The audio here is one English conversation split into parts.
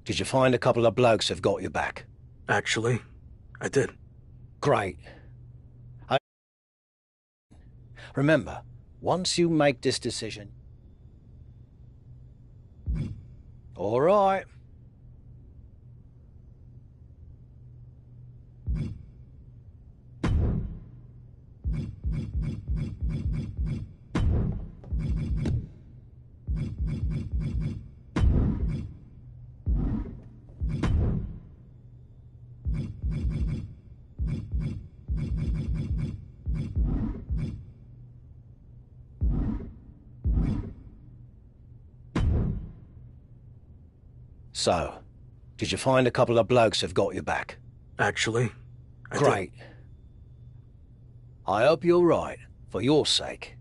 Did you find a couple of blokes have got your back? Actually, I did. Great. Remember, once you make this decision... All right. So, did you find a couple of blokes have got your back? Actually, I did. Great. I hope you're right, for your sake.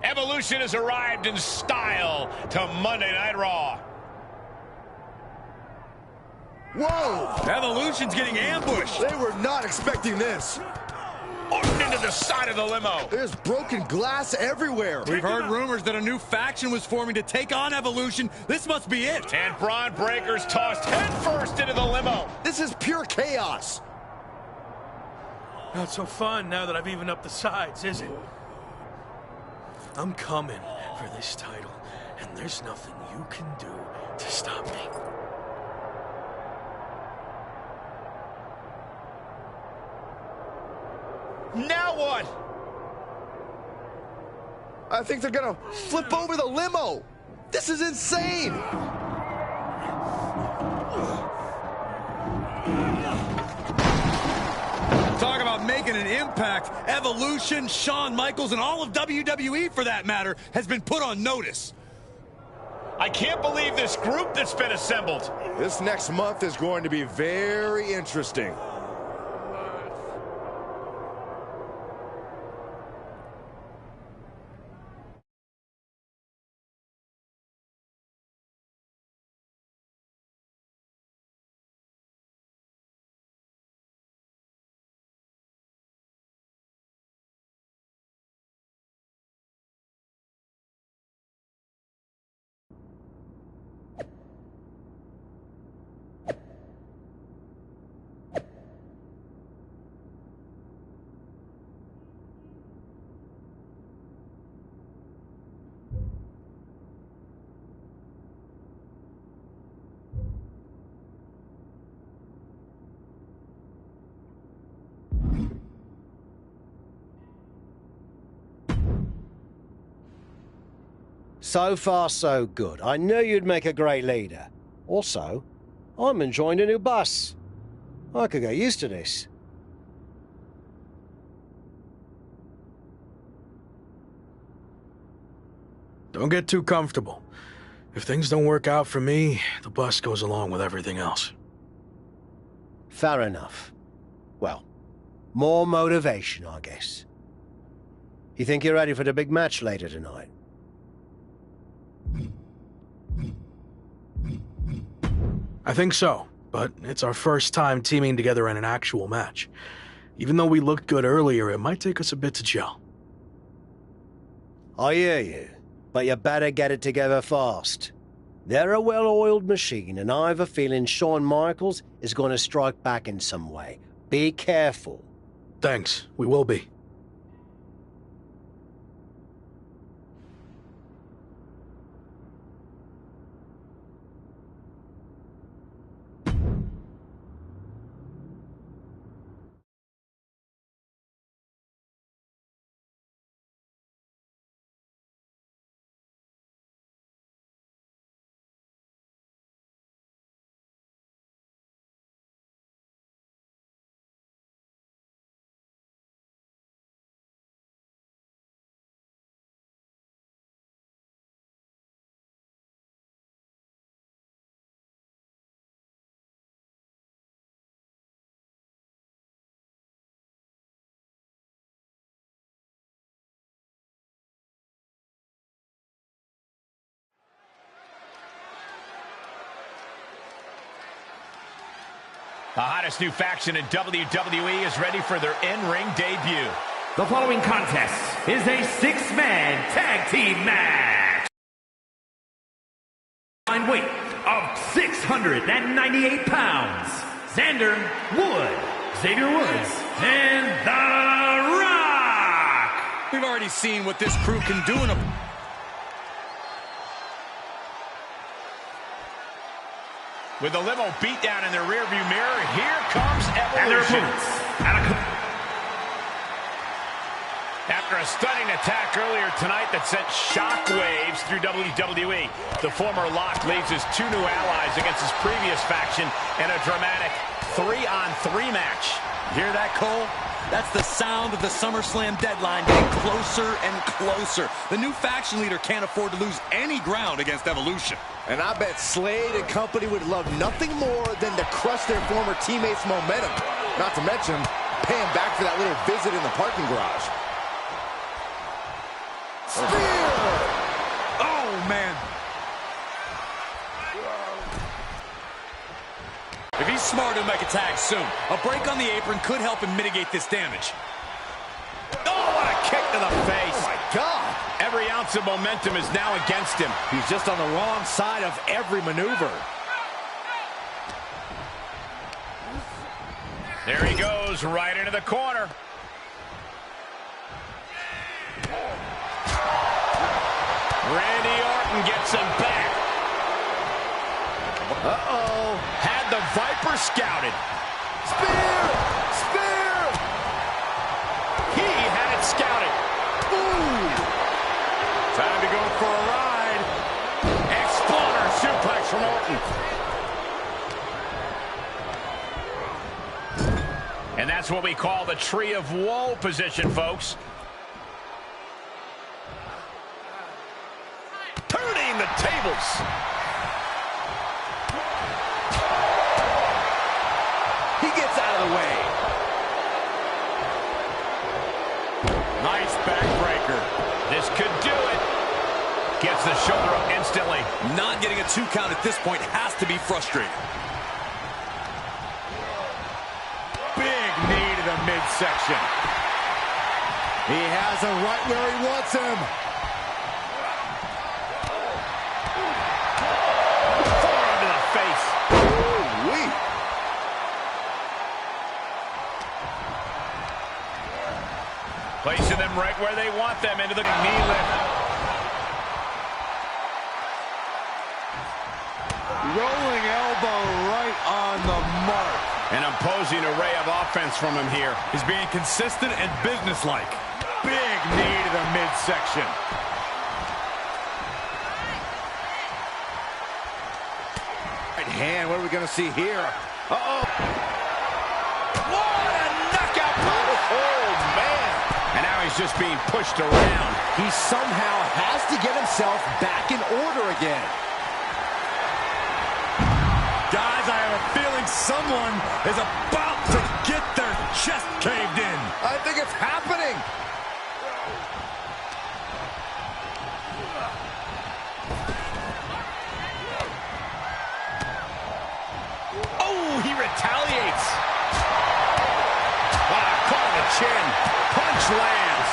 Evolution has arrived in style to Monday Night Raw. Whoa! Evolution's getting ambushed. They were not expecting this. Arced into the side of the limo. There's broken glass everywhere. We've heard rumors that a new faction was forming to take on Evolution. This must be it. And Braun Breaker's tossed headfirst into the limo. This is pure chaos. Not so fun now that I've evened up the sides, is it? I'm coming for this title, and there's nothing you can do to stop me. Now what? I think they're gonna flip over the limo. This is insane. Talk about making an impact. Evolution, Shawn Michaels, and all of WWE, for that matter, has been put on notice. I can't believe this group that's been assembled. This next month is going to be very interesting. So far, so good. I knew you'd make a great leader. Also, I'm enjoying a new bus. I could get used to this. Don't get too comfortable. If things don't work out for me, the bus goes along with everything else. Fair enough. Well, more motivation, I guess. You think you're ready for the big match later tonight? I think so, but it's our first time teaming together in an actual match. Even though we looked good earlier, it might take us a bit to gel. I hear you, but you better get it together fast. They're a well-oiled machine, and I have a feeling Shawn Michaels is going to strike back in some way. Be careful. Thanks, we will be. The hottest new faction in WWE is ready for their in-ring debut. The following contest is a six-man tag team match. Combined weight of 698 pounds. Xander Xavier Woods, and The Rock. We've already seen what this crew can do in a... With the limo beat down in their rearview mirror, here comes Evolution. And their opponents. After a stunning attack earlier tonight that sent shockwaves through WWE, the former Lock leads his two new allies against his previous faction in a dramatic 3-on-3 match. Hear that, Cole? That's the sound of the SummerSlam deadline getting closer and closer. The new faction leader can't afford to lose any ground against Evolution. And I bet Slade and company would love nothing more than to crush their former teammates' momentum. Not to mention, pay him back for that little visit in the parking garage. Spear! Oh, man. If he's smart, he'll make a tag soon. A break on the apron could help him mitigate this damage. Oh, what a kick to the face. Oh, my God. Every ounce of momentum is now against him. He's just on the wrong side of every maneuver. There he goes, right into the corner. Randy Orton gets him back. Uh-oh. Had the Viper scouted. Spear! Spear! He had it scouted. Ooh! Time to go for a ride. Exploder suplex from Orton. And that's what we call the Tree of Woe position, folks. Turning the tables. He gets out of the way. Nice backbreaker. This could do it. Gets the shoulder up instantly. Not getting a 2 count at this point has to be frustrating. Big knee to the midsection. He has him right where he wants him. Forearm to the face. Ooh-wee. Placing them right where they want them, into the knee lift. Rolling elbow right on the mark. An imposing array of offense from him here. He's being consistent and businesslike. Big knee to the midsection. Right hand, what are we going to see here? Uh-oh. What a knockout punch! Oh, man! And now he's just being pushed around. He somehow has to get himself back in order again. Guys, I have a feeling like someone is about to get their chest caved in. I think it's happening. Oh, he retaliates. Ah, caught in the chin. Punch lands.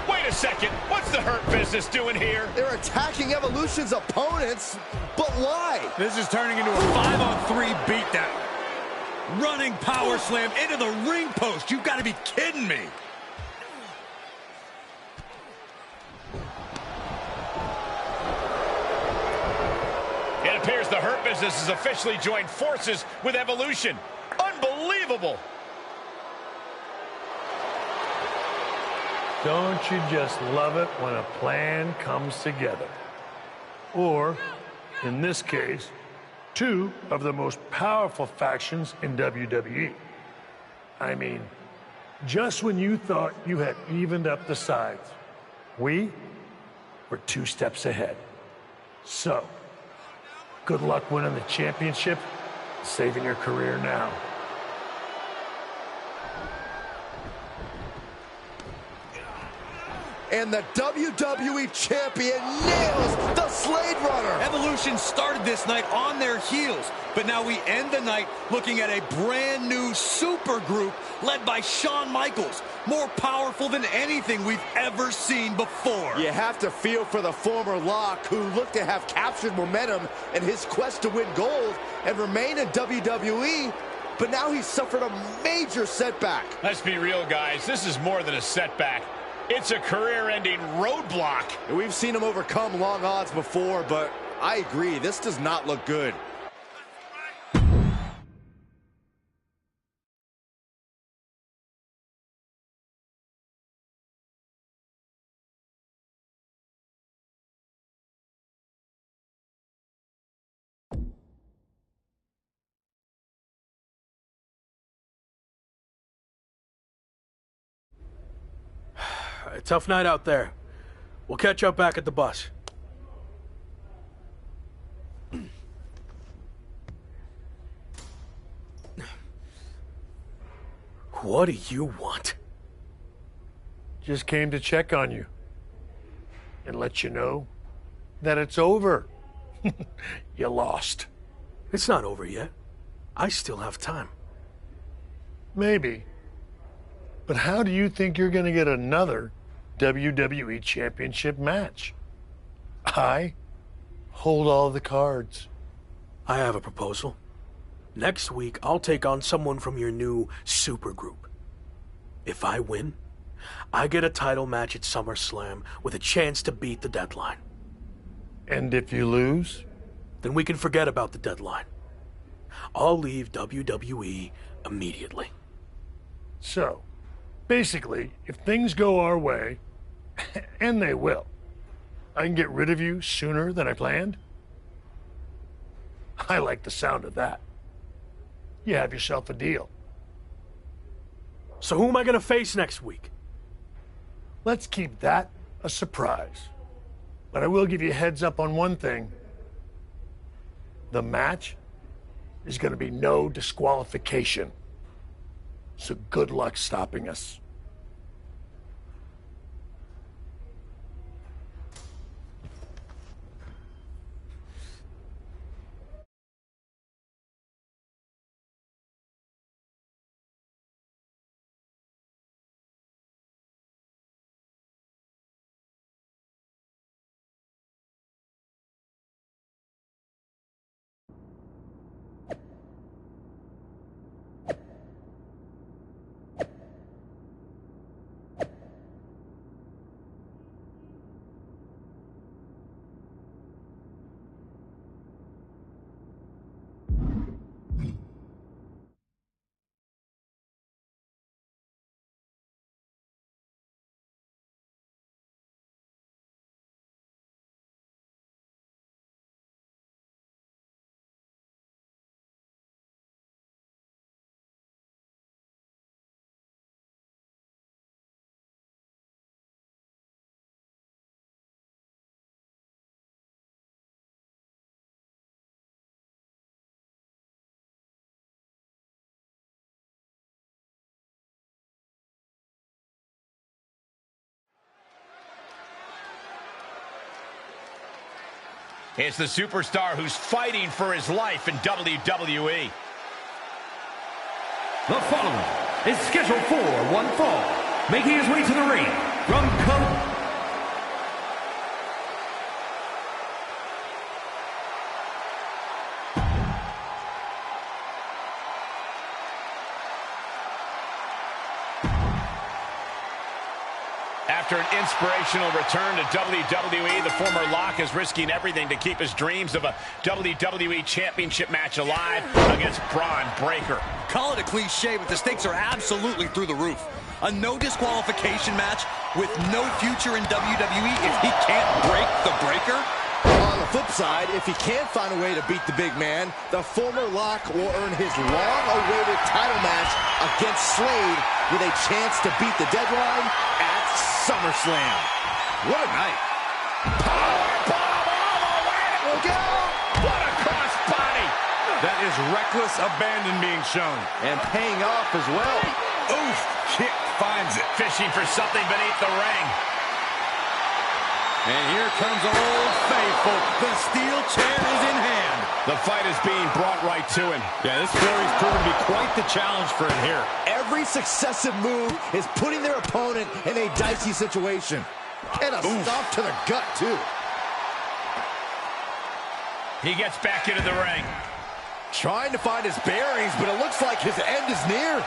Wait a second. What's the Hurt Business doing here? They're attacking Evolution's opponents, but why? This is turning into a 5-on-3 beatdown. Running power slam into the ring post. You've got to be kidding me. It appears the Hurt Business has officially joined forces with Evolution. Unbelievable. Don't you just love it when a plan comes together? Or, in this case, two of the most powerful factions in WWE. I mean, just when you thought you had evened up the sides, we were 2 steps ahead. So, good luck winning the championship, saving your career now. And the WWE Champion nails the Slade Runner. Evolution started this night on their heels, but now we end the night looking at a brand new super group led by Shawn Michaels, more powerful than anything we've ever seen before. You have to feel for the former Lock, who looked to have captured momentum in his quest to win gold and remain in WWE, but now he's suffered a major setback. Let's be real, guys. This is more than a setback. It's a career-ending roadblock. We've seen him overcome long odds before, but I agree, this does not look good. A tough night out there. We'll catch up back at the bus. What do you want? Just came to check on you. And let you know that it's over. You lost. It's not over yet. I still have time. Maybe. But how do you think you're going to get another WWE Championship match? I hold all the cards. I have a proposal. Next week, I'll take on someone from your new supergroup. If I win, I get a title match at SummerSlam with a chance to beat the deadline. And if you lose? Then we can forget about the deadline. I'll leave WWE immediately. So, basically, if things go our way, and they will, I can get rid of you sooner than I planned? I like the sound of that. You have yourself a deal. So who am I going to face next week? Let's keep that a surprise. But I will give you a heads up on one thing. The match is going to be no disqualification. So good luck stopping us. It's the superstar who's fighting for his life in WWE. The following is scheduled for one fall, making his way to the ring from After an inspirational return to WWE, the former Lock is risking everything to keep his dreams of a WWE Championship match alive against Braun Breaker. Call it a cliche, but the stakes are absolutely through the roof. A no disqualification match with no future in WWE if he can't break the Breaker? On the flip side, if he can't find a way to beat the big man, the former Lock will earn his long-awaited title match against Slade with a chance to beat the deadline at SummerSlam. What a night. Powerbomb all the way. Look out! What a crossbody. That is reckless abandon being shown. And paying off as well. Oof, kick finds it. Fishing for something beneath the ring. And here comes Old Faithful. The steel chair is in hand. The fight is being brought right to him. Yeah, this Fury's proven to be quite the challenge for him here. Every successive move is putting their opponent in a dicey situation. And a stomp to the gut, too. He gets back into the ring. Trying to find his bearings, but it looks like his end is near.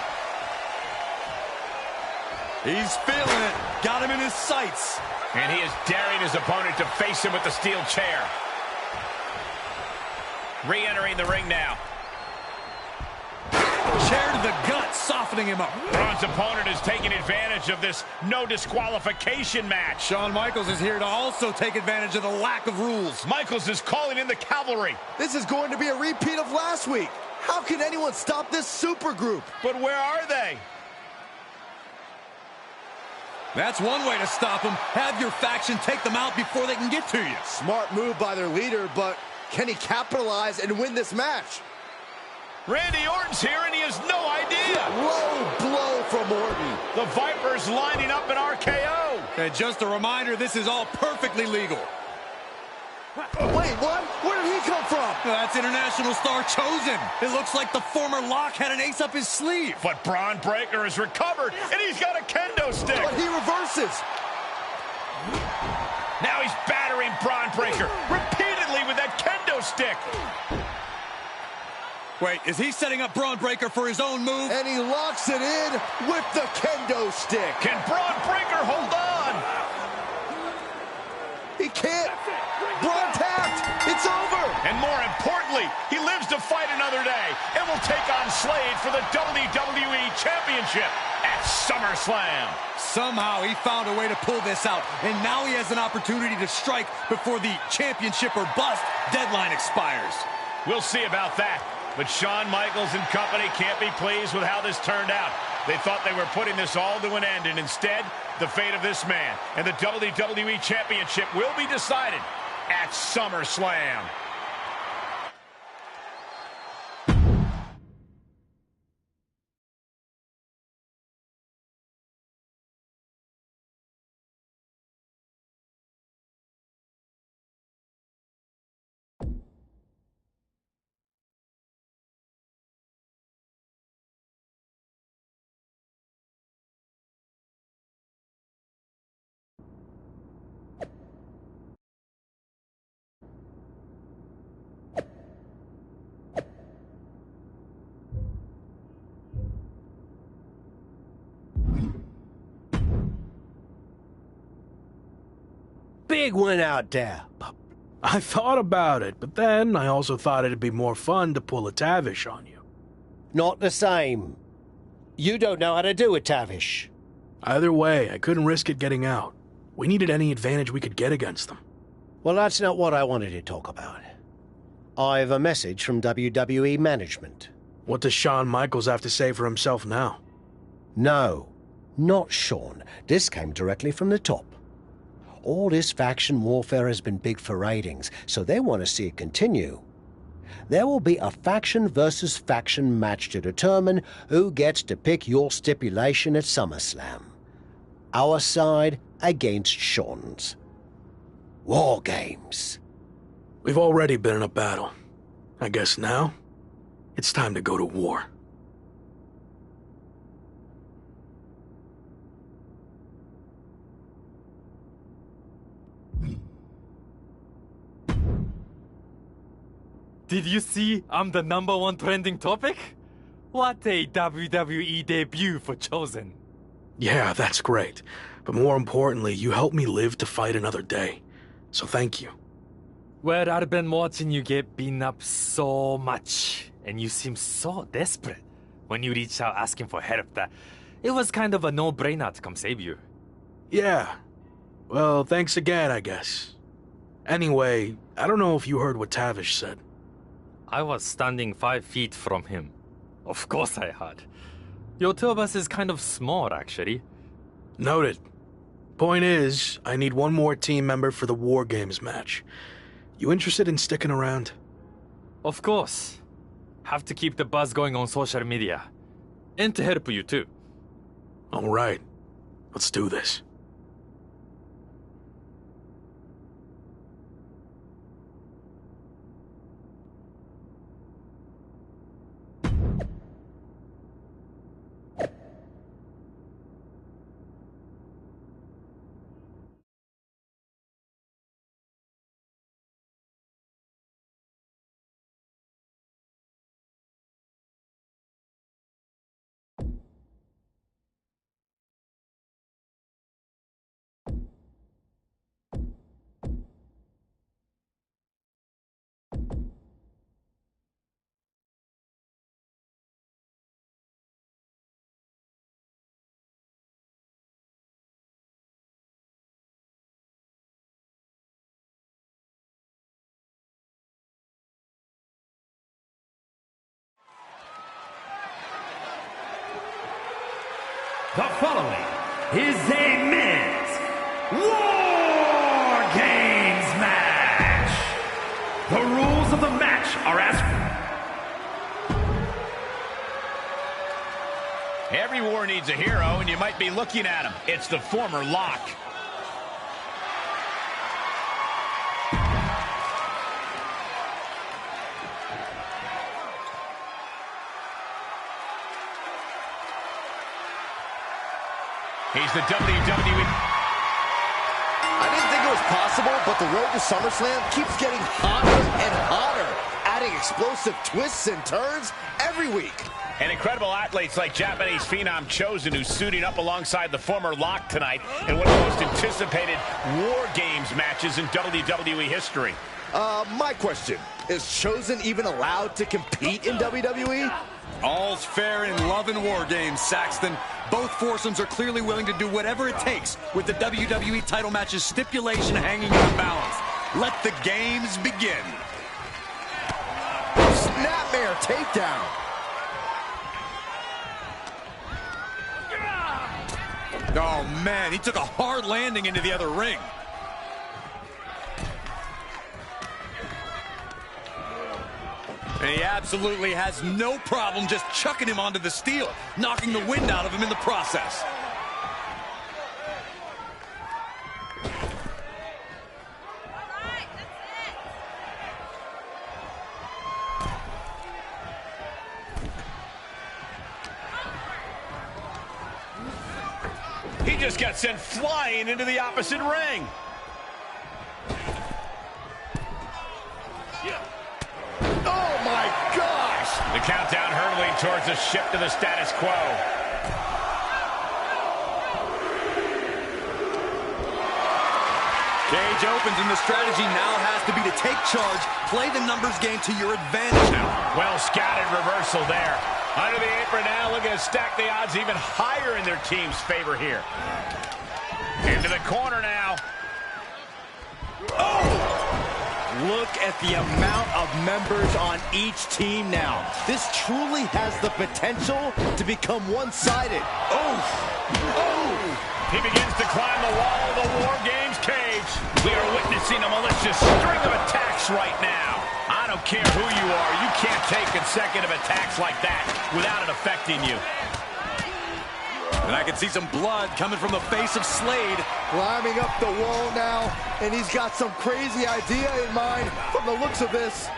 He's feeling it. Got him in his sights. And he is daring his opponent to face him with the steel chair. Re-entering the ring now. Chair to the gut, softening him up. Braun's opponent is taking advantage of this no disqualification match. Shawn Michaels is here to also take advantage of the lack of rules. Michaels is calling in the cavalry. This is going to be a repeat of last week. How can anyone stop this super group? But where are they? That's one way to stop them. Have your faction take them out before they can get to you. Smart move by their leader, but can he capitalize and win this match? Randy Orton's here and he has no idea. Low blow from Orton. The Viper's lining up an RKO. And just a reminder, this is all perfectly legal. Wait, what? Where did he come from? That's international star Chosen. It looks like the former Lock had an ace up his sleeve. But Braun Breaker has recovered and he's got a kendo stick. But he reverses. Now he's battering Braun Breaker repeatedly with that kendo stick. Wait, is he setting up Braun Breaker for his own move? And he locks it in with the kendo stick. Can Braun Breaker hold on? He can't. Braun tapped. It's over. And more importantly, he lives to fight another day and will take on Slade for the WWE Championship at SummerSlam. Somehow he found a way to pull this out, and now he has an opportunity to strike before the championship or bust deadline expires. We'll see about that. But Shawn Michaels and company can't be pleased with how this turned out. They thought they were putting this all to an end, and instead, the fate of this man and the WWE Championship will be decided at SummerSlam. Big win out there. I thought about it, but then I also thought it'd be more fun to pull a Tavish on you. Not the same. You don't know how to do a Tavish. Either way, I couldn't risk it getting out. We needed any advantage we could get against them. Well, that's not what I wanted to talk about. I have a message from WWE management. What does Shawn Michaels have to say for himself now? No, not Shawn. This came directly from the top. All this faction warfare has been big for ratings, so they want to see it continue. There will be a faction versus faction match to determine who gets to pick your stipulation at SummerSlam. Our side against Shawn's. War Games. We've already been in a battle. I guess now, it's time to go to war. Did you see I'm the #1 trending topic? What a WWE debut for Chosen. Yeah, that's great. But more importantly, you helped me live to fight another day. So thank you. Well, I've been watching you get beaten up so much, and you seem so desperate when you reached out asking for help that it was kind of a no-brainer to come save you. Yeah. Well, thanks again, I guess. Anyway, I don't know if you heard what Tavish said. I was standing 5 feet from him. Of course I had. Your two of us is kind of small, actually. Noted. Point is, I need one more team member for the War Games match. You interested in sticking around? Of course. Have to keep the buzz going on social media. And to help you too. All right. Let's do this. The following is a men's War Games match. The rules of the match are as... Every war needs a hero, and you might be looking at him. It's the former Lock. He's the WWE. I didn't think it was possible, but the road to SummerSlam keeps getting hotter and hotter, adding explosive twists and turns every week. And incredible athletes like Japanese phenom Chosen, who's suiting up alongside the former Lock tonight in one of the most anticipated War Games matches in WWE history. My question, is Chosen even allowed to compete in WWE? All's fair in love and War Games, Saxton. Both foursomes are clearly willing to do whatever it takes with the WWE title match's stipulation hanging in the balance. Let the games begin. Snapmare takedown. Oh, man, he took a hard landing into the other ring. And he absolutely has no problem just chucking him onto the steel, knocking the wind out of him in the process. He just got sent flying into the opposite ring. Oh my gosh! The countdown hurtling towards a shift to the status quo. Cage opens, and the strategy now has to be to take charge, play the numbers game to your advantage now. Well scouted reversal there. Under the apron now, looking to stack the odds even higher in their team's favor here. Into the corner now. Oh! Look at the amount of members on each team now. This truly has the potential to become one-sided. Oh! Oh! He begins to climb the wall of the War Games cage. We are witnessing a malicious string of attacks right now. I don't care who you are, you can't take consecutive attacks like that without it affecting you. And I can see some blood coming from the face of Slade. Climbing up the wall now, and he's got some crazy idea in mind from the looks of this.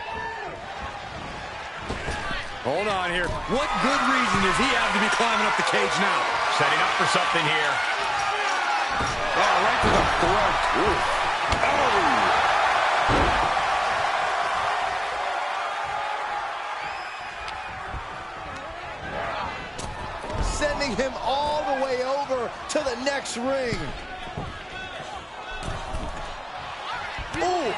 Hold on here. What good reason does he have to be climbing up the cage now? Setting up for something here. Oh, right to the throat. Ooh. Oh! Sending him all the way over to the next ring. Ooh.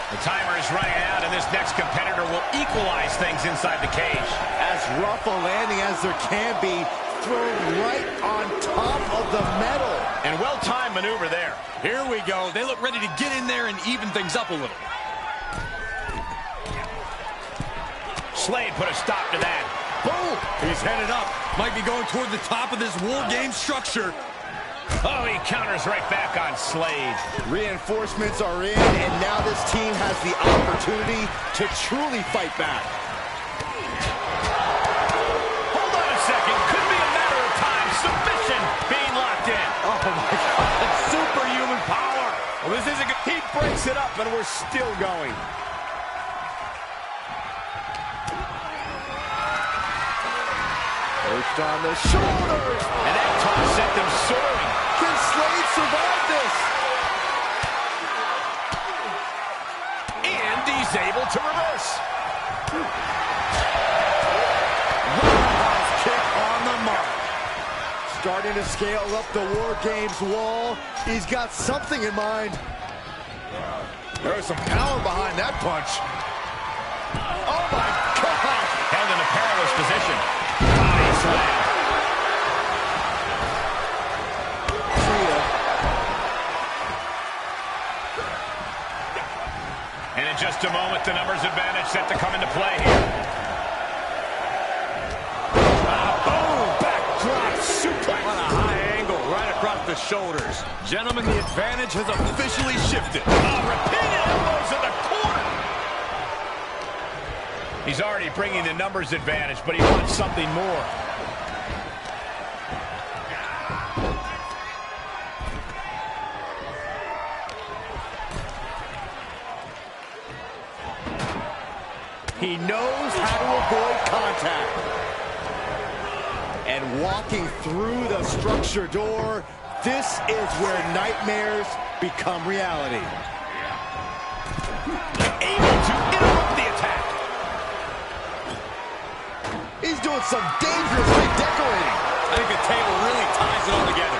The timer is running out, and this next competitor will equalize things inside the cage. As rough a landing as there can be, thrown right on top of the metal. And well-timed maneuver there. Here we go. They look ready to get in there and even things up a little. Slade put a stop to that. Boom! He's headed up. Might be going toward the top of this War Game structure. Oh, he counters right back on Slade. Reinforcements are in, and now this team has the opportunity to truly fight back. Hold on a second. Could be a matter of time. Submission being locked in. Oh, my God. Superhuman power. Well, this isn't good. He breaks it up, and we're still going. Perched on the shoulders. And that toss sent them soaring. Can Slade survive this? And he's able to reverse. Roundhouse kick on the mark. Starting to scale up the War Games wall. He's got something in mind. There's some power behind that punch. Oh, my God. Held in a perilous position. Body slam. And in just a moment, the numbers advantage set to come into play here. Boom! Backdrop suplex. On a high angle right across the shoulders. Gentlemen, the advantage has officially shifted. Repeated elbows in the corner. He's already bringing the numbers advantage, but he wants something more. He knows how to avoid contact. And walking through the structure door, this is where nightmares become reality. Able to interrupt the attack. He's doing some dangerously decorating. I think the table really ties it all together.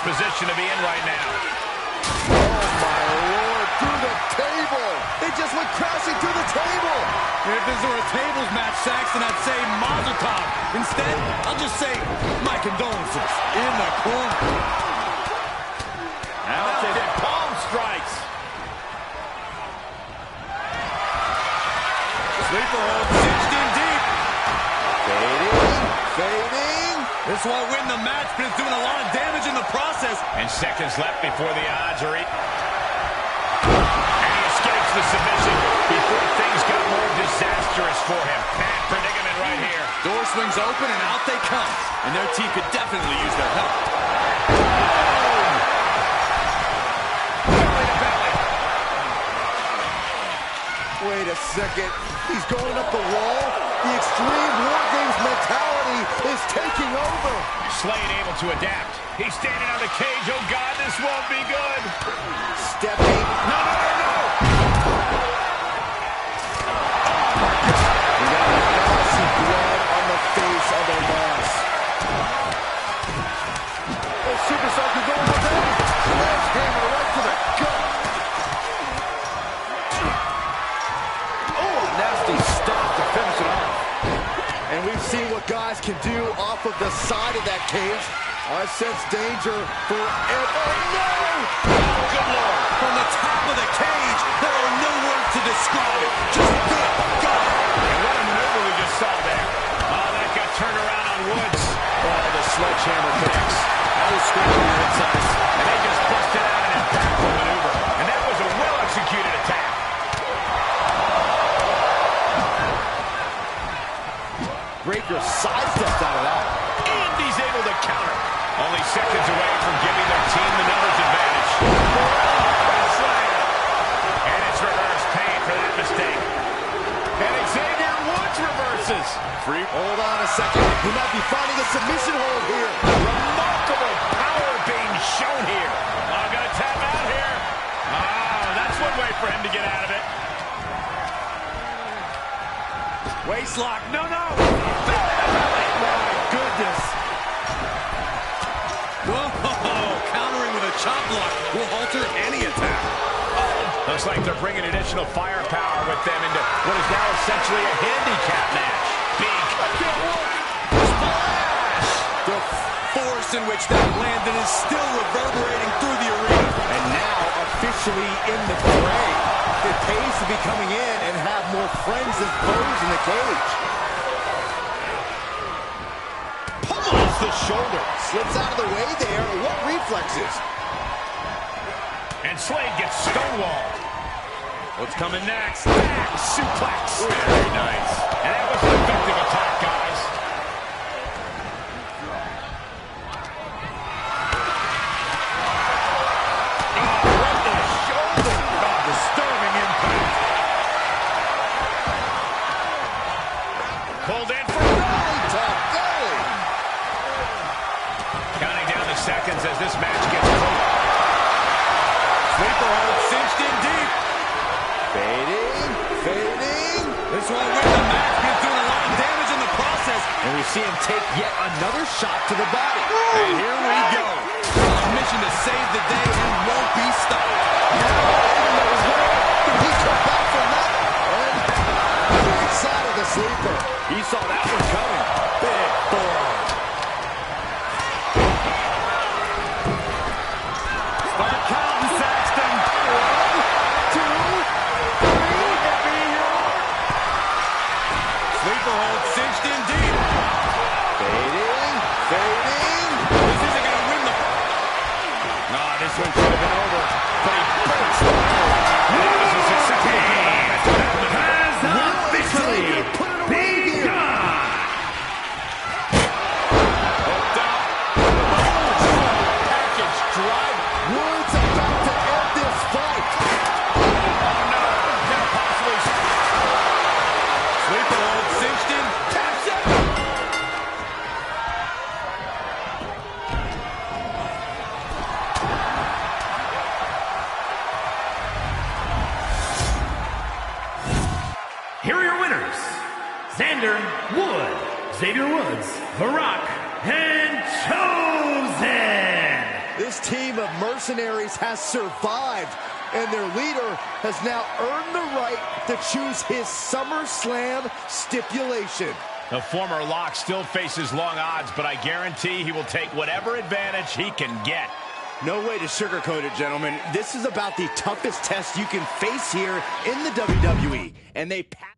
Position to be in right now. Oh, my Lord, through the table. They just went crashing through the table. If this were a tables match, Saxton, I'd say Mazel Tov. Instead, I'll just say my condolences. In the corner. Mounted palm strikes. Sleeper hold, cinched in deep. Fading. This won't win the match, but it's doing a lot of damage in the process. And seconds left before the odds are equal. And he escapes the submission before things got more disastrous for him. Bad predicament right here. Door swings open and out they come. And their team could definitely use their help. Belly to belly. Wait a second. He's going up the wall. The extreme War Games mentality is taking over. Slade able to adapt. He's standing on the cage. Oh, God, this won't be good. Stepping. No. We got a nasty blood on the face of the boss. Oh, Superstar could go with that. Sledgehammer right to the gut. Oh, a nasty stop to finish it off. And we've seen what guys can do off of the side of that cage. I sense danger for... Oh, no! Oh, good Lord. From the top of the cage, there are no words to describe it. Just good God. And what a maneuver we just saw there. Oh, that got turned around on Woods. Oh, the sledgehammer connects. That was screaming your insides. And they just busted out an impactful maneuver. And that was a well-executed counter. Only seconds away from giving their team the numbers advantage. And it's reverse pain for that mistake. And Xander Woods reverses. Free. Hold on a second. He might be finding a submission hold here. Remarkable power being shown here. Oh, gonna tap out here. Oh, that's one way for him to get out of it. Waist lock. No, no. My goodness. Whoa. Countering with a chop block will alter any attack. Looks like they're bringing additional firepower with them into what is now essentially a handicap match. Big. Splash! The force in which that landed is still reverberating through the arena. And now officially in the fray. It pays to be coming in and have more friends than foes in the cage. Pummels the shoulder. Slips out of the way there. What reflexes? And Slade gets stonewalled. What's coming next? Back suplex. Very nice. And that was an effective attack, guys. Right to the shoulder. Disturbing impact. Pulled in for Belly to belly. counting down the seconds as this match gets close. Sleeper hold cinched in deep. Fading. Fading. This won't win the match. He's doing a lot of damage in the process. And we see him take yet another shot to the body. And here we go. A mission to save the day and won't be stopped. He took back from that. And big side of the sleeper. He saw that one coming. Big forearm. Start counting, Saxton. 1, 2, 3. Sleeper hold cinched in deep. Fading. Fading. This isn't going to win the... Nah, this one should have been over. But he burst the hold. And that was a successful Has officially begun. hooked up. Package drive. Woods about to end this fight. Oh, no. Can't possibly... Sleeper hold cinched in. Taps it. Here are your winners. Xander Wood, Xavier Woods, Barack, and Chosen. This team of mercenaries has survived, and their leader has now earned the right to choose his SummerSlam stipulation. The former Lock still faces long odds, but I guarantee he will take whatever advantage he can get. No way to sugarcoat it, gentlemen. This is about the toughest test you can face here in the WWE, and they pass.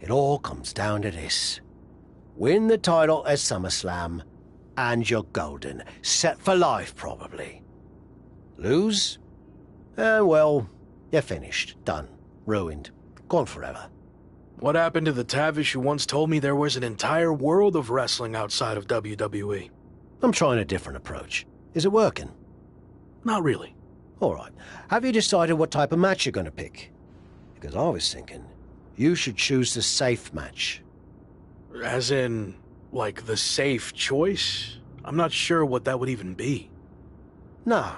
It all comes down to this. Win the title at SummerSlam, and you're golden. Set for life, probably. Lose? Well, you're finished. Done. Ruined. Gone forever. What happened to the Tavish who once told me there was an entire world of wrestling outside of WWE? I'm trying a different approach. Is it working? Not really. All right. Have you decided what type of match you're going to pick? Because I was thinking you should choose the safe match. As in, like, the safe choice? I'm not sure what that would even be. No,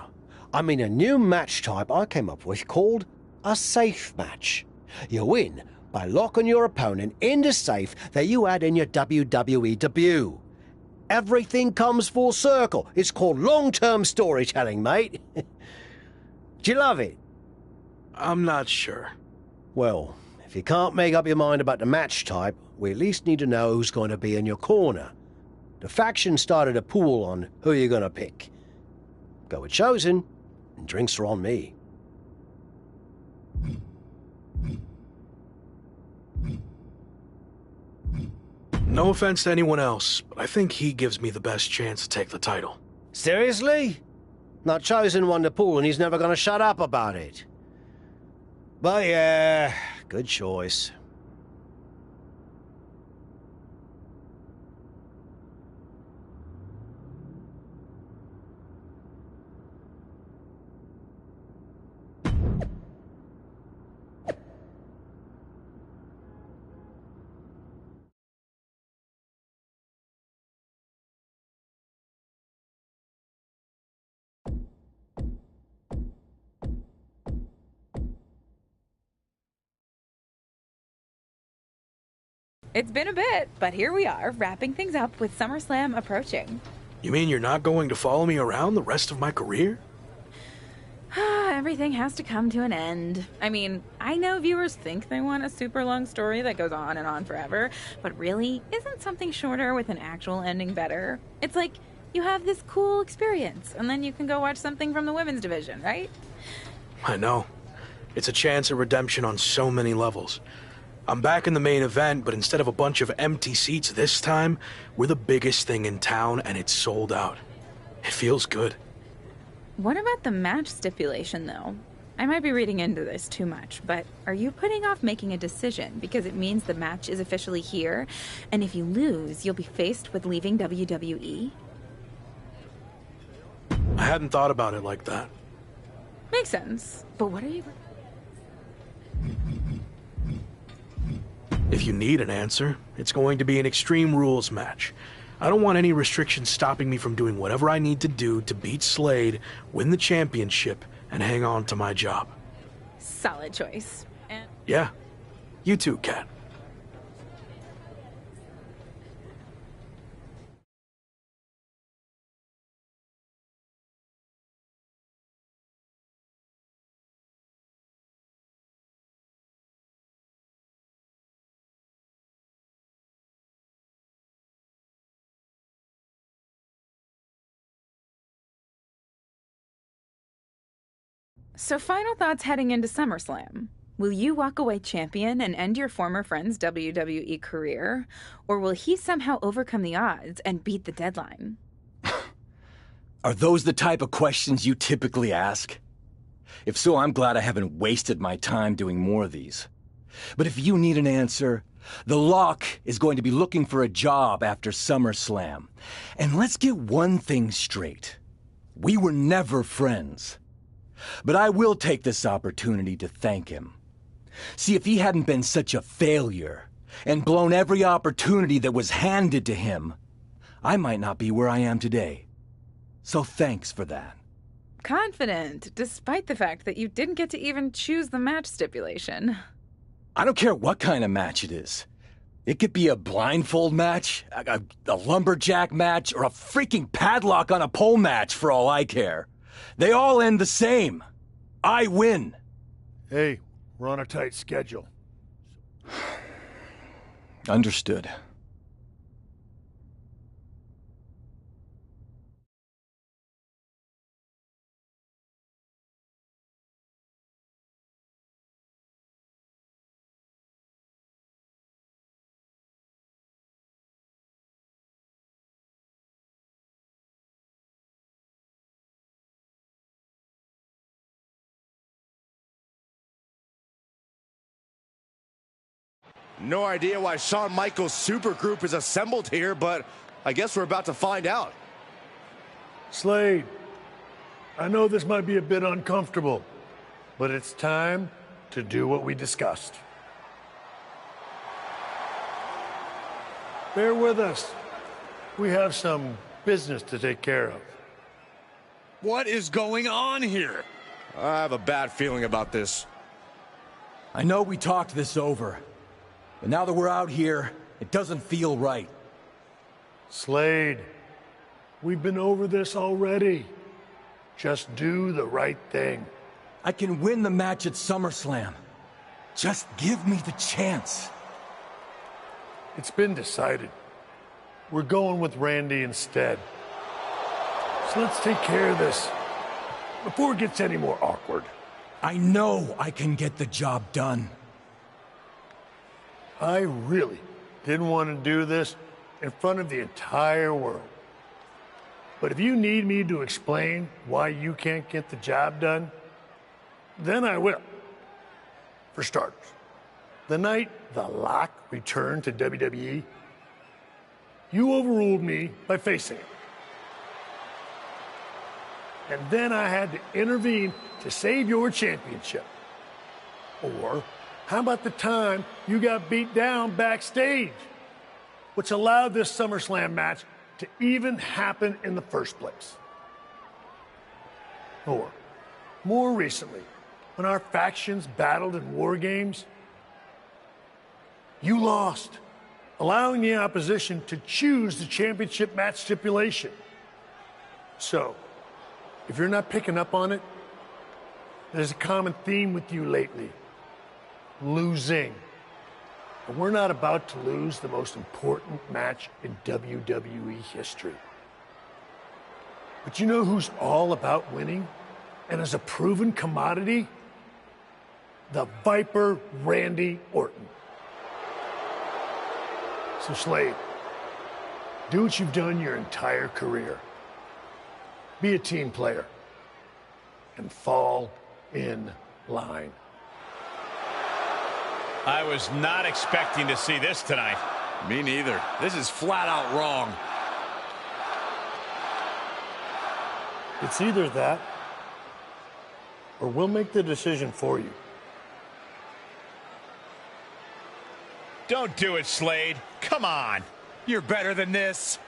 I mean a new match type I came up with called a safe match. You win by locking your opponent in the safe that you had in your WWE debut. Everything comes full circle. It's called long-term storytelling, mate. Do you love it? I'm not sure. Well, if you can't make up your mind about the match type, we at least need to know who's going to be in your corner. The faction started a pool on who you're going to pick. Go with Chosen, and drinks are on me. No offense to anyone else, but I think he gives me the best chance to take the title. Seriously? Not Chosen won the pool and he's never going to shut up about it. But yeah, good choice. It's been a bit, but here we are, wrapping things up with SummerSlam approaching. You mean you're not going to follow me around the rest of my career? Everything has to come to an end. I mean, I know viewers think they want a super long story that goes on and on forever, but really, isn't something shorter with an actual ending better? It's like you have this cool experience, and then you can go watch something from the women's division, right? I know. It's a chance at redemption on so many levels. I'm back in the main event, but instead of a bunch of empty seats this time, we're the biggest thing in town and it's sold out. It feels good. What about the match stipulation, though? I might be reading into this too much, but are you putting off making a decision because it means the match is officially here, and if you lose, you'll be faced with leaving WWE? I hadn't thought about it like that. Makes sense, but what are you... If you need an answer, it's going to be an Extreme Rules match. I don't want any restrictions stopping me from doing whatever I need to do to beat Slade, win the championship, and hang on to my job. Solid choice. And yeah, you too, Kat. So final thoughts heading into SummerSlam. Will you walk away champion and end your former friend's WWE career? Or will he somehow overcome the odds and beat the deadline? Are those the type of questions you typically ask? If so, I'm glad I haven't wasted my time doing more of these. But if you need an answer, the Lock is going to be looking for a job after SummerSlam. And let's get one thing straight. We were never friends. But I will take this opportunity to thank him. See, if he hadn't been such a failure and blown every opportunity that was handed to him, I might not be where I am today. So thanks for that. Confident, despite the fact that you didn't get to even choose the match stipulation. I don't care what kind of match it is. It could be a blindfold match, a lumberjack match, or a freaking padlock on a pole match for all I care. They all end the same. I win. Hey, we're on a tight schedule. Understood. No idea why Shawn Michaels' supergroup is assembled here, but I guess we're about to find out. Slade, I know this might be a bit uncomfortable, but it's time to do what we discussed. Bear with us. We have some business to take care of. What is going on here? I have a bad feeling about this. I know we talked this over, But now that we're out here, it doesn't feel right. Slade, we've been over this already. Just do the right thing. I can win the match at SummerSlam. Just give me the chance. It's been decided. We're going with Randy instead. So let's take care of this before it gets any more awkward. I know I can get the job done. I really didn't want to do this in front of the entire world. But if you need me to explain why you can't get the job done, then I will. For starters, the night The Lock returned to WWE, you overruled me by facing him. And then I had to intervene to save your championship. Or how about the time you got beat down backstage, which allowed this SummerSlam match to even happen in the first place? Or, more recently, when our factions battled in war games, you lost, allowing the opposition to choose the championship match stipulation. So, if you're not picking up on it, there's a common theme with you lately: losing. And we're not about to lose the most important match in WWE history. But you know who's all about winning and is a proven commodity? The Viper Randy Orton. So Slade, do what you've done your entire career. Be a team player and fall in line. I was not expecting to see this tonight. Me neither. This is flat out wrong. It's either that, or we'll make the decision for you. Don't do it, Slade. Come on. You're better than this.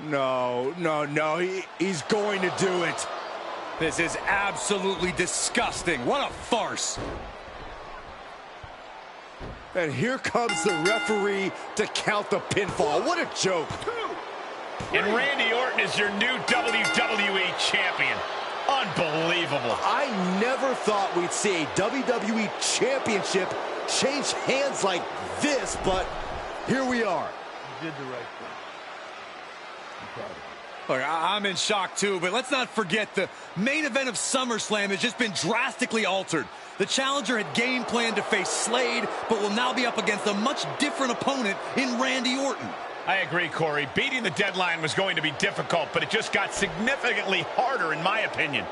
No. He's going to do it. This is absolutely disgusting. What a farce. And here comes the referee to count the pinfall. What a joke. And Randy Orton is your new WWE champion. Unbelievable. I never thought we'd see a WWE championship change hands like this, but here we are. You did the right thing. I'm proud of you. Look, I'm in shock too, but let's not forget the main event of SummerSlam has just been drastically altered. The challenger had game planned to face Slade, but will now be up against a much different opponent in Randy Orton. I agree, Corey. Beating the deadline was going to be difficult, but it just got significantly harder, in my opinion.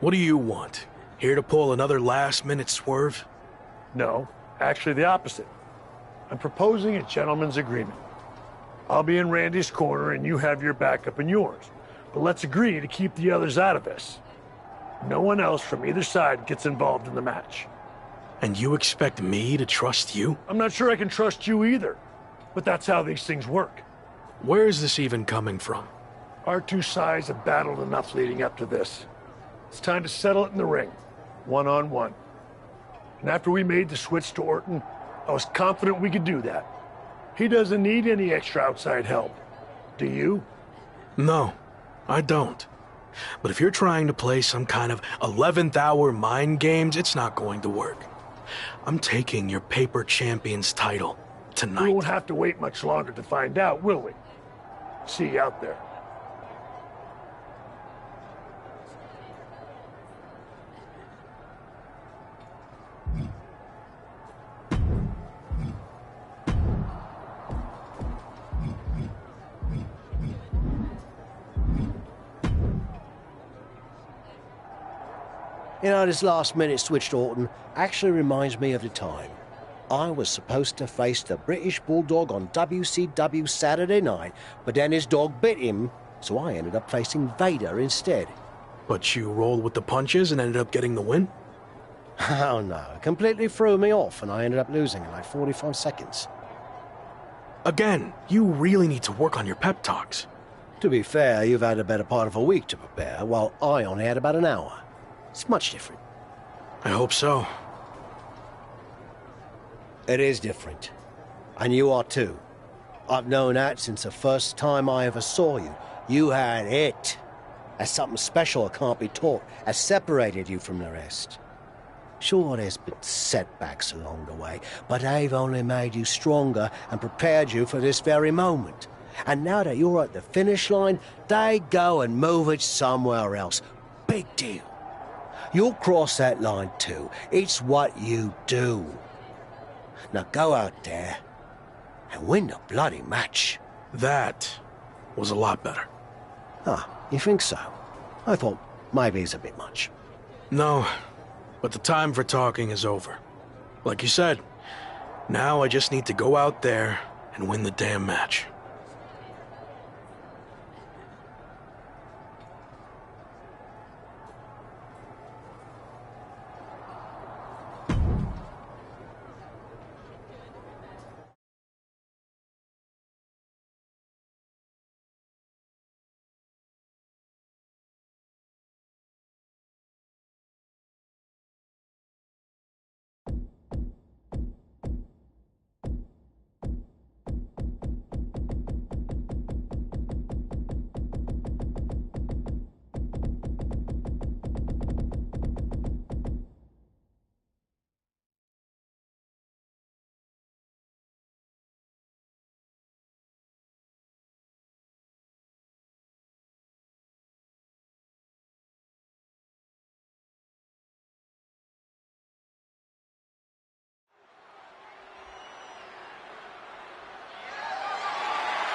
What do you want? Here to pull another last-minute swerve? No, actually the opposite. I'm proposing a gentleman's agreement. I'll be in Randy's corner and you have your backup in yours. But let's agree to keep the others out of this. No one else from either side gets involved in the match. And you expect me to trust you? I'm not sure I can trust you either, but that's how these things work. Where is this even coming from? Our two sides have battled enough leading up to this. It's time to settle it in the ring, one-on-one. And after we made the switch to Orton, I was confident we could do that. He doesn't need any extra outside help. Do you? No, I don't. But if you're trying to play some kind of 11th hour mind games, it's not going to work. I'm taking your paper champion's title tonight. We won't have to wait much longer to find out, will we? See you out there. You know, this last-minute switch to Orton actually reminds me of the time I was supposed to face the British Bulldog on WCW Saturday night, but then his dog bit him, so I ended up facing Vader instead. But you rolled with the punches and ended up getting the win? Oh no, it completely threw me off and I ended up losing in like 45 seconds. Again, you really need to work on your pep talks. To be fair, you've had a better part of a week to prepare, while I only had about an hour. It's much different. I hope so. It is different. And you are too. I've known that since the first time I ever saw you. You had it. That's something special that can't be taught, has separated you from the rest. Sure, there's been setbacks along the way, but they've only made you stronger and prepared you for this very moment. And now that you're at the finish line, they go and move it somewhere else. Big deal. You'll cross that line too. It's what you do. Now go out there and win the bloody match. That was a lot better. Ah, you think so? I thought maybe it's a bit much. No, but the time for talking is over. Like you said, now I just need to go out there and win the damn match.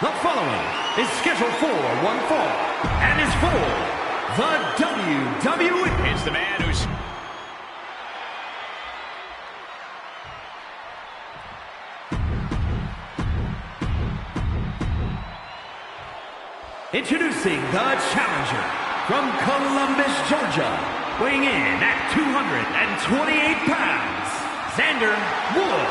The following is scheduled for one fall and is for the WWE. It's the man who's... Introducing the challenger from Columbus, Georgia, weighing in at 228 pounds, Xander Wood.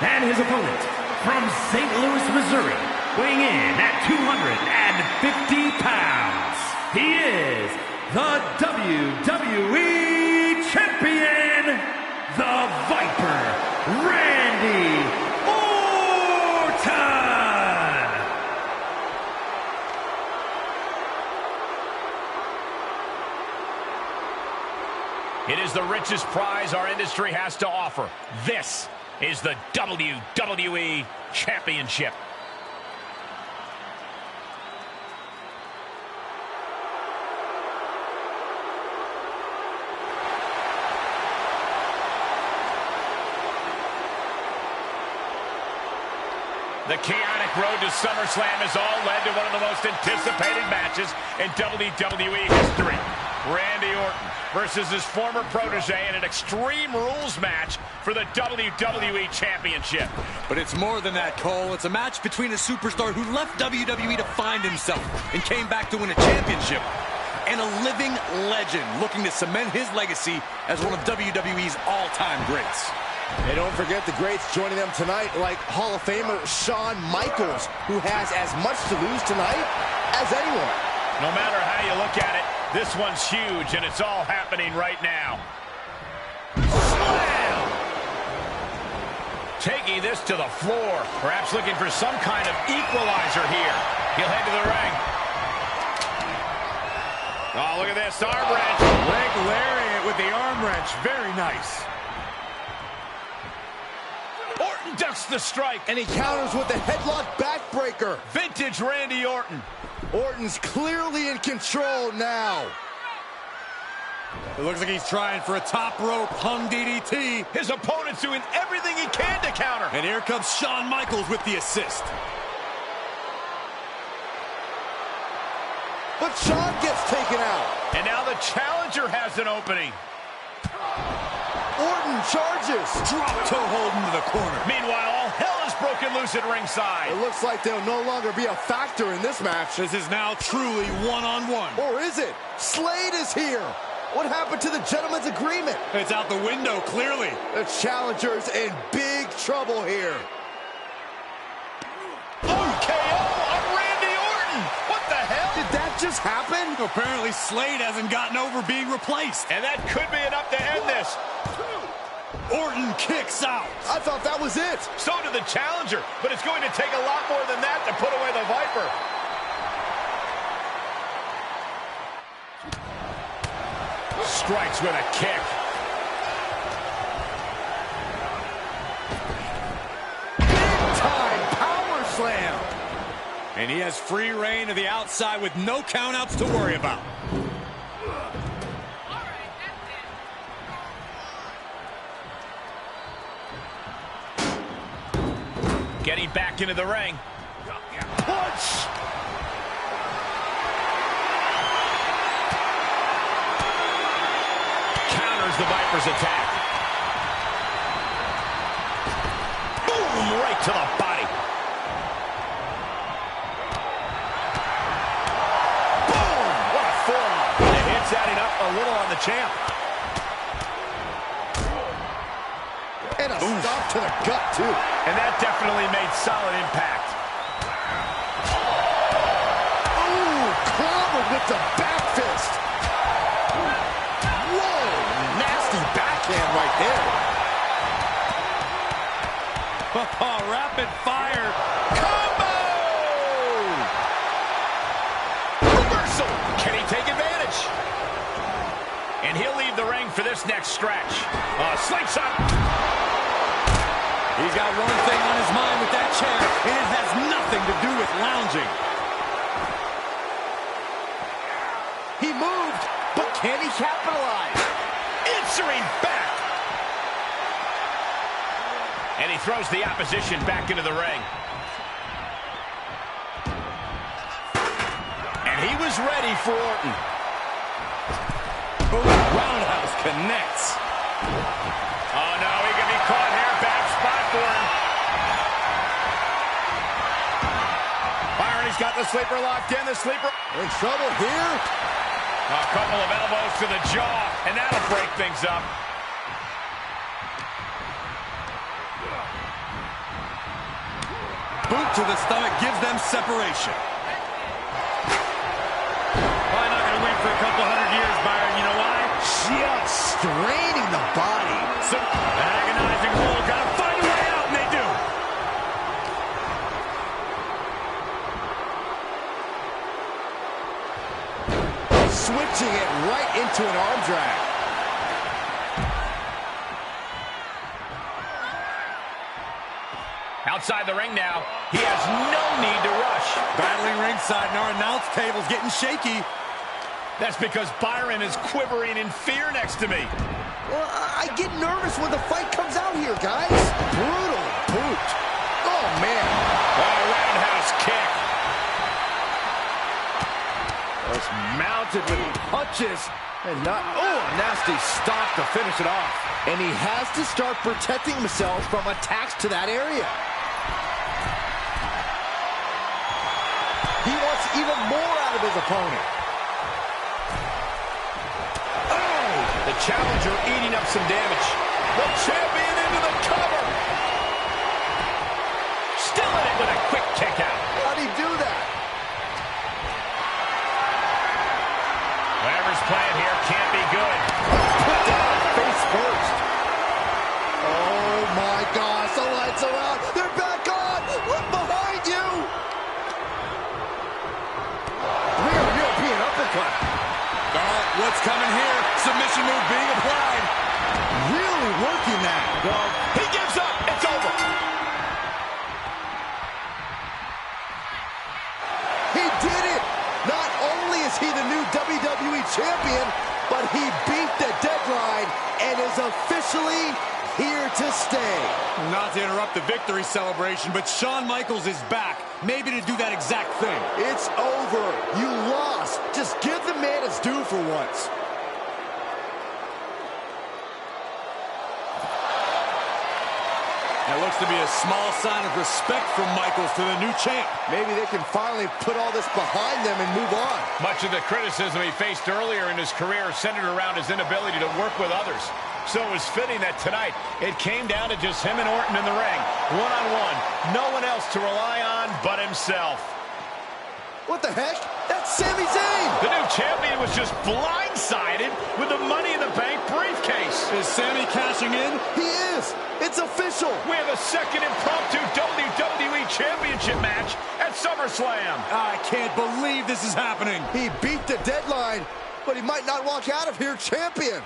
And his opponent from St. Louis, Missouri, weighing in at 250 pounds, he is the WWE Champion, the Viper, Randy Orton! It is the richest prize our industry has to offer. This is the WWE Championship. The chaotic road to SummerSlam has all led to one of the most anticipated matches in WWE history. Randy Orton versus his former protege in an Extreme Rules match for the WWE Championship. But it's more than that, Cole. It's a match between a superstar who left WWE to find himself and came back to win a championship, and a living legend looking to cement his legacy as one of WWE's all-time greats. And don't forget the greats joining them tonight, like Hall of Famer Shawn Michaels, who has as much to lose tonight as anyone. No matter how you look at it, this one's huge, and it's all happening right now. Slam! Taking this to the floor. Perhaps looking for some kind of equalizer here. He'll head to the ring. Oh, look at this. Arm wrench. Leg lariat with the arm wrench. Very nice. Orton ducks the strike. And he counters with the headlock backbreaker. Vintage Randy Orton. Orton's clearly in control now. It looks like he's trying for a top rope hung DDT. His opponent's doing everything he can to counter. And here comes Shawn Michaels with the assist. But Shawn gets taken out. And now the challenger has an opening. Orton charges. Drop toe hold into the corner. Meanwhile, all hell is broken loose at ringside. It looks like they'll no longer be a factor in this match. This is now truly one-on-one. Or is it? Slade is here. What happened to the gentleman's agreement? It's out the window, clearly. The challenger's in big trouble here. RKO on Randy Orton. What the hell? Did that just happen? Apparently Slade hasn't gotten over being replaced. And that could be enough to end this. Orton kicks out. I thought that was it. So did the challenger, but it's going to take a lot more than that to put away the Viper. Strikes with a kick. Big time power slam. And he has free reign to the outside with no countouts to worry about. Getting back into the ring. Punch. The Viper's attack. Boom! Right to the body. Boom! What a forearm. The hits adding up a little on the champ. And a stop to the gut, too. And that definitely made solid impact. Ooh, clobbered with the back fist. Backhand right there. Rapid fire combo! Reversal! Can he take advantage? And he'll leave the ring for this next stretch. Slingshot! He's got one thing on his mind with that chair, and it has nothing to do with lounging. He moved, but can he capitalize? Answering back. And he throws the opposition back into the ring. And he was ready for Orton. Boom, roundhouse connects. Oh no, he can be caught here. Bad spot for him. Byron, he's got the sleeper locked in. The sleeper in trouble here. A couple of elbows to the jaw, and that'll break things up. Boot to the stomach gives them separation. Probably not going to win for a couple hundred years, Byron. You know why? Just straining the body. So, agonizing hold. Got to find a way out, and they do. Switching it right into an arm drag. Outside the ring now, he has no need to rush. Battling ringside, and our announce table's getting shaky. That's because Byron is quivering in fear next to me. Well, I get nervous when the fight comes out here, guys. Brutal boot. Oh, man. Roundhouse kick. Was mounted with punches and not, oh, a nasty stop to finish it off. And he has to start protecting himself from attacks to that area. He wants even more out of his opponent. Oh, the challenger eating up some damage. The champion into the cover. Still in it with a quick kick out. How'd he do that? Whatever's playing here can't be good. Put down face first. Oh my gosh, the lights uppercut. Oh, what's coming here? Submission move being applied. Really working that. He gives up. It's over. He did it! Not only is he the new WWE Champion, but he beat the deadline and is officially here to stay. Not to interrupt the victory celebration, but Shawn Michaels is back. Maybe to do that exact thing. It's over. You lost. Just give the man his due for once. That looks to be a small sign of respect from Michaels to the new champ. Maybe they can finally put all this behind them and move on. Much of the criticism he faced earlier in his career centered around his inability to work with others. So it was fitting that tonight it came down to just him and Orton in the ring, one-on-one. No one else to rely on but himself. What the heck? That's Sami Zayn! The new champion was just blindsided with the Money in the Bank briefcase. Is Sami cashing in? He is! It's official! We have a second impromptu WWE Championship match at SummerSlam. I can't believe this is happening. He beat the deadline, but he might not walk out of here champion.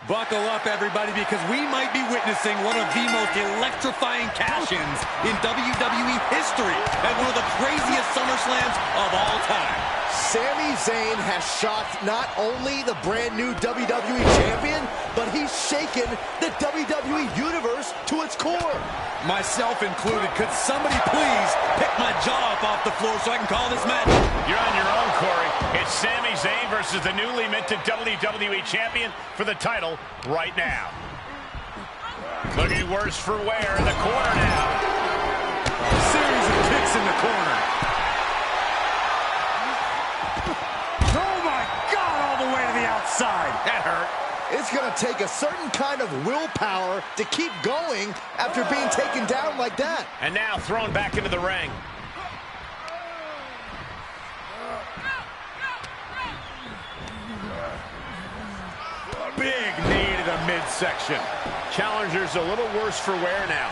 Buckle up, everybody, because we might be witnessing one of the most electrifying cash-ins in WWE history at one of the craziest SummerSlams of all time. Sami Zayn has shocked not only the brand new WWE Champion, but he's shaken the WWE Universe to its core. Myself included. Could somebody please pick my jaw up off the floor so I can call this match? You're on your own, Corey. It's Sami Zayn versus the newly minted WWE Champion for the title right now. Looking worse for wear in the corner now. Series of kicks in the corner. Oh my God, all the way to the outside. That hurt. It's going to take a certain kind of willpower to keep going after being taken down like that. And now thrown back into the ring. Big knee to the midsection. Challenger's a little worse for wear now.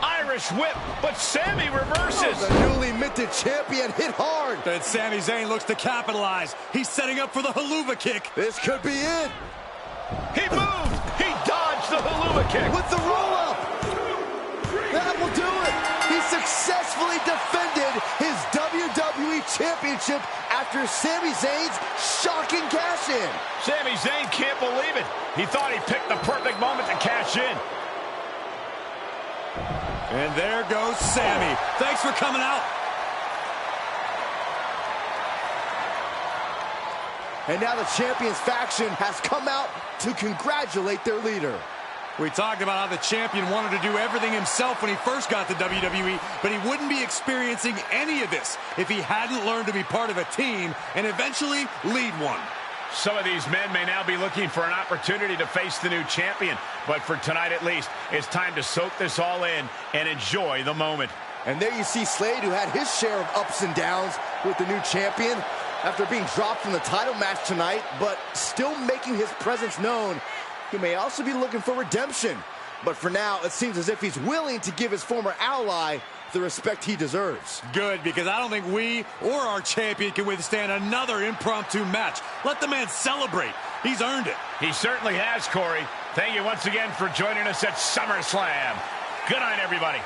Irish whip, but Sami reverses. The newly minted champion hit hard. But Sami Zayn looks to capitalize. He's setting up for the haluva kick. This could be it. He moved. He dodged the haluva kick. With the roll-up. That will do it. He successfully defended his WWE Championship after Sami Zayn's shocking cash-in. Sami Zayn can't believe it. He thought he picked the perfect moment to cash in. And there goes Sami. Thanks for coming out. And now the Champions faction has come out to congratulate their leader. We talked about how the champion wanted to do everything himself when he first got to WWE, but he wouldn't be experiencing any of this if he hadn't learned to be part of a team and eventually lead one. Some of these men may now be looking for an opportunity to face the new champion, but for tonight at least, it's time to soak this all in and enjoy the moment. And there you see Slade, who had his share of ups and downs with the new champion after being dropped from the title match tonight, but still making his presence known. He may also be looking for redemption, but for now, it seems as if he's willing to give his former ally the respect he deserves. Good, because I don't think we or our champion can withstand another impromptu match. Let the man celebrate. He's earned it. He certainly has, Corey. Thank you once again for joining us at SummerSlam. Good night, everybody.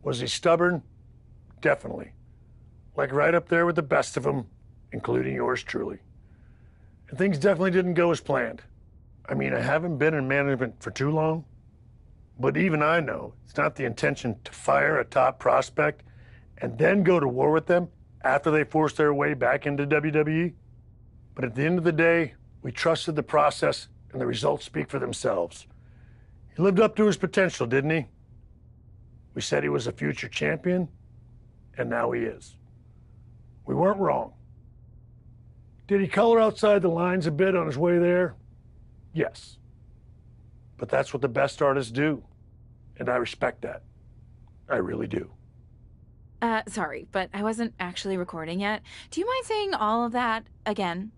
Was he stubborn? Definitely. Like right up there with the best of them, including yours truly. And things definitely didn't go as planned. I mean, I haven't been in management for too long, but even I know it's not the intention to fire a top prospect and then go to war with them after they force their way back into WWE. But at the end of the day, we trusted the process and the results speak for themselves. He lived up to his potential, didn't he? We said he was a future champion, and now he is. We weren't wrong. Did he color outside the lines a bit on his way there? Yes. But that's what the best artists do, and I respect that. I really do. Sorry, but I wasn't actually recording yet. Do you mind saying all of that again?